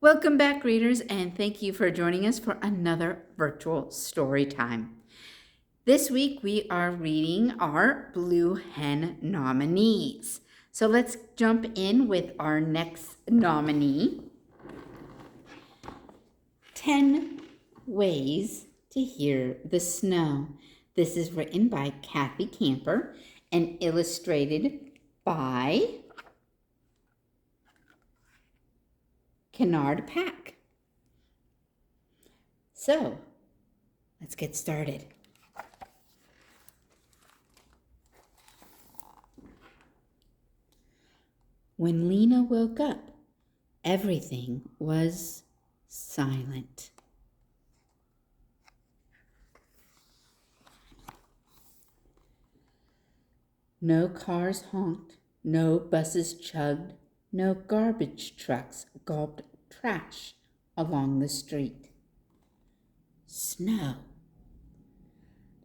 Welcome back, readers, and thank you for joining us for another virtual story time. This week we are reading our Blue Hen nominees. So let's jump in with our next nominee 10 Ways to Hear the Snow. This is written by Cathy Camper and illustrated by Kenard Pack. So, let's get started. When Lina woke up, everything was silent. No cars honked, no buses chugged, no garbage trucks gulped trash along the street. Snow.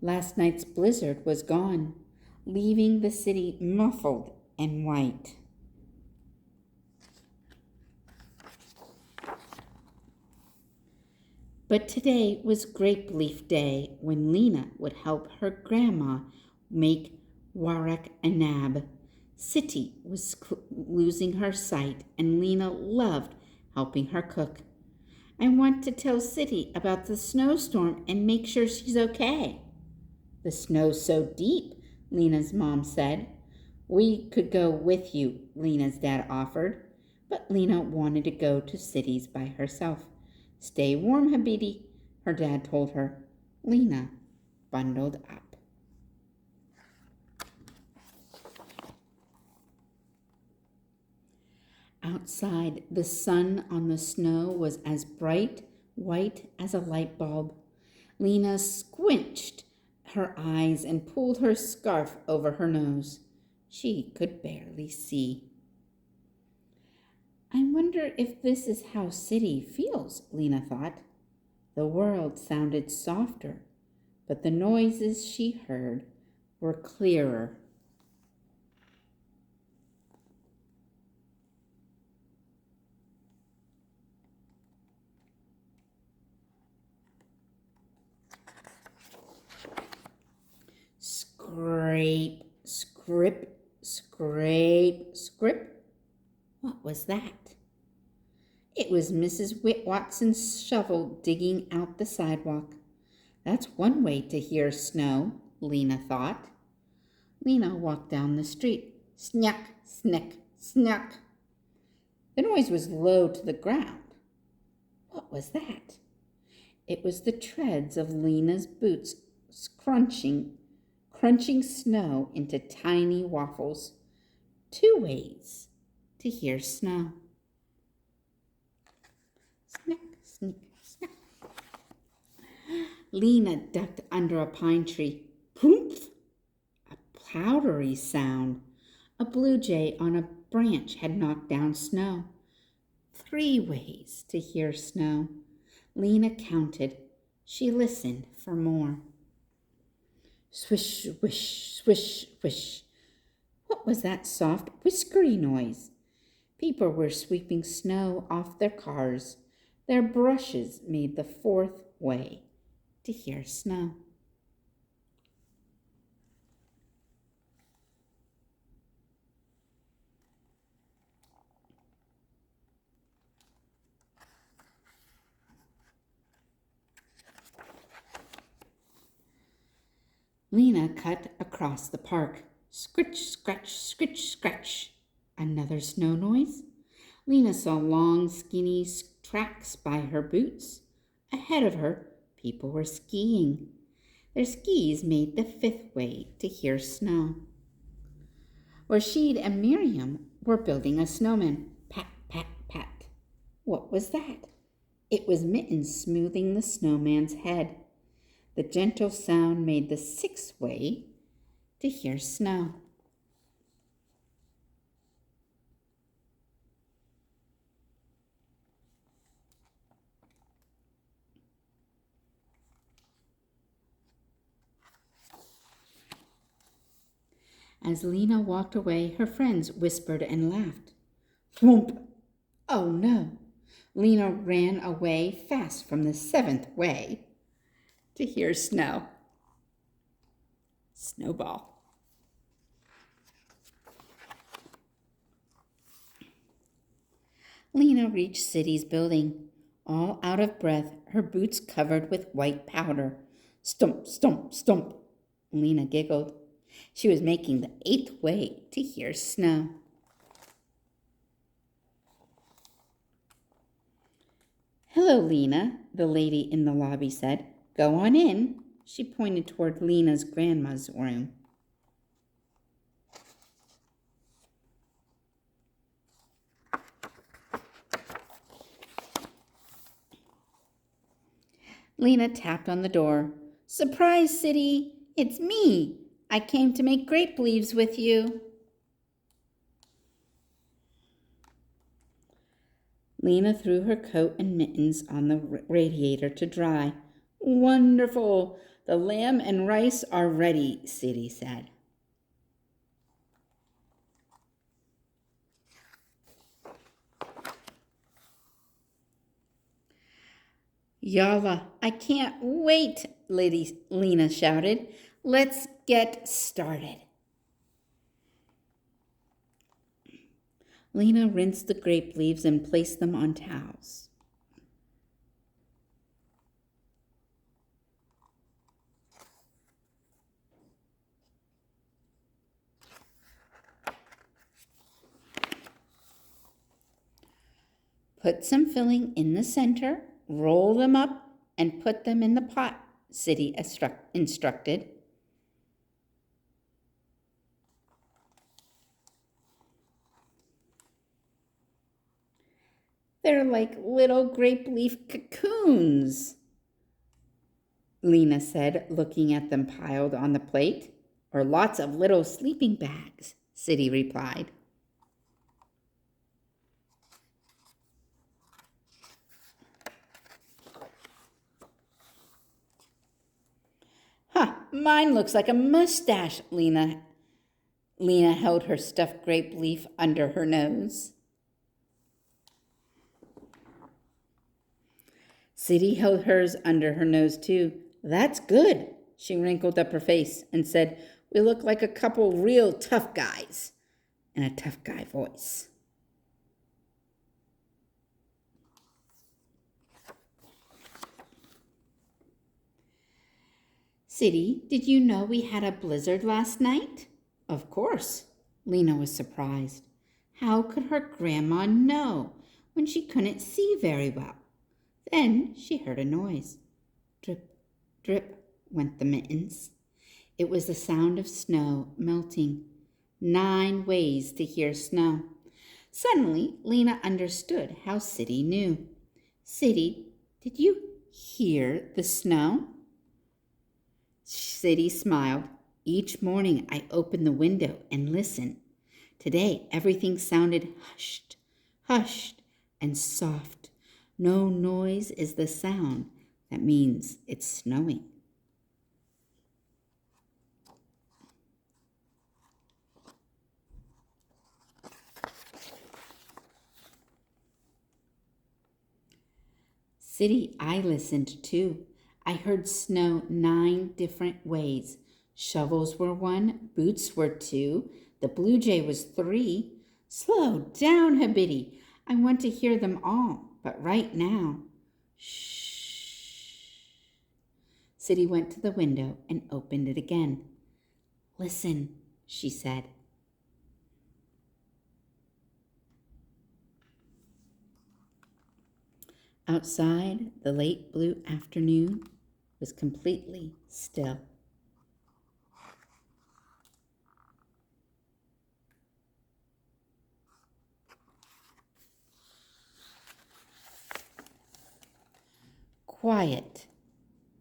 Last night's blizzard was gone, leaving the city muffled and white. But today was Grape Leaf Day, when Lina would help her grandma make warak enab. City was losing her sight, and Lina loved helping her cook. I want to tell City about the snowstorm and make sure she's okay. The snow's so deep, Lina's mom said. We could go with you, Lina's dad offered, but Lina wanted to go to City's by herself. Stay warm, Habiti, her dad told her. Lina bundled up. Outside, the sun on the snow was as bright white as a light bulb. Lina squinched her eyes and pulled her scarf over her nose. She could barely see. I wonder if this is how City feels, Lina thought. The world sounded softer, but the noises she heard were clearer. Scrape, scrip, scrape, scrip. What was that? It was Mrs. Watson's shovel digging out the sidewalk. That's one way to hear snow, Lina thought. Lina walked down the street. Snuck, snick, snuck. The noise was low to the ground. What was that? It was the treads of Lina's boots crunching snow into tiny waffles. 2 ways to hear snow. Snick, snick, snack. Lina ducked under a pine tree. Poomph! A powdery sound. A blue jay on a branch had knocked down snow. 3 ways to hear snow. Lina counted. She listened for more. Swish, swish, swish, swish. What was that soft, whiskery noise? People were sweeping snow off their cars. Their brushes made the 4th way to hear snow. Lina cut across the park. Scritch, scratch, scritch, scratch. Another snow noise. Lina saw long, skinny tracks by her boots. Ahead of her, people were skiing. Their skis made the 5th way to hear snow. Rashid and Miriam were building a snowman. Pat, pat, pat. What was that? It was Mittens smoothing the snowman's head. The gentle sound made the 6th way to hear snow. As Lina walked away, her friends whispered and laughed. Thwomp! Oh no! Lina ran away fast from the seventh way to hear snow. Snowball. Lina reached City's building, all out of breath, her boots covered with white powder. Stump, stump, stump. Lina giggled. She was making the eighth way to hear snow. Hello, Lina, the lady in the lobby said. Go on in. She pointed toward Lina's grandma's room. Lina tapped on the door. Surprise, City! It's me! I came to make grape leaves with you. Lina threw her coat and mittens on the radiator to dry. Wonderful! The lamb and rice are ready, City said. Yalla, I can't wait, Lina shouted. Let's get started. Lina rinsed the grape leaves and placed them on towels. Put some filling in the center, roll them up, and put them in the pot, City instructed. They're like little grape leaf cocoons, Lina said, looking at them piled on the plate. Or lots of little sleeping bags, City replied. Huh, mine looks like a mustache, Lina held her stuffed grape leaf under her nose. City held hers under her nose too. That's good. She wrinkled up her face and said, we look like a couple real tough guys, in a tough guy voice. City, did you know we had a blizzard last night? Of course. Lina was surprised. How could her grandma know when she couldn't see very well? Then she heard a noise. Drip, drip went the mittens. It was the sound of snow melting. 9 ways to hear snow. Suddenly, Lina understood how City knew. City, did you hear the snow? City smiled. Each morning I open the window and listen. Today everything sounded hushed, hushed, and soft. No noise is the sound. That means it's snowing. City, I listened too. I heard snow 9 different ways. Shovels were 1, boots were 2, the blue jay was 3. Slow down, Habitty. I want to hear them all, but right now. Shh. City went to the window and opened it again. Listen, she said. Outside, the late blue afternoon was completely still. Quiet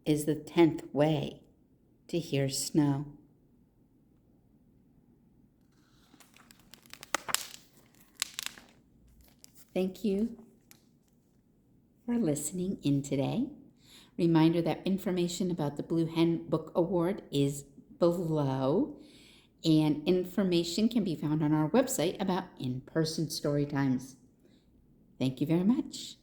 is the 10th way to hear snow. Thank you for listening in today. Reminder that information about the Blue Hen Book Award is below, and information can be found on our website about in-person story times. Thank you very much.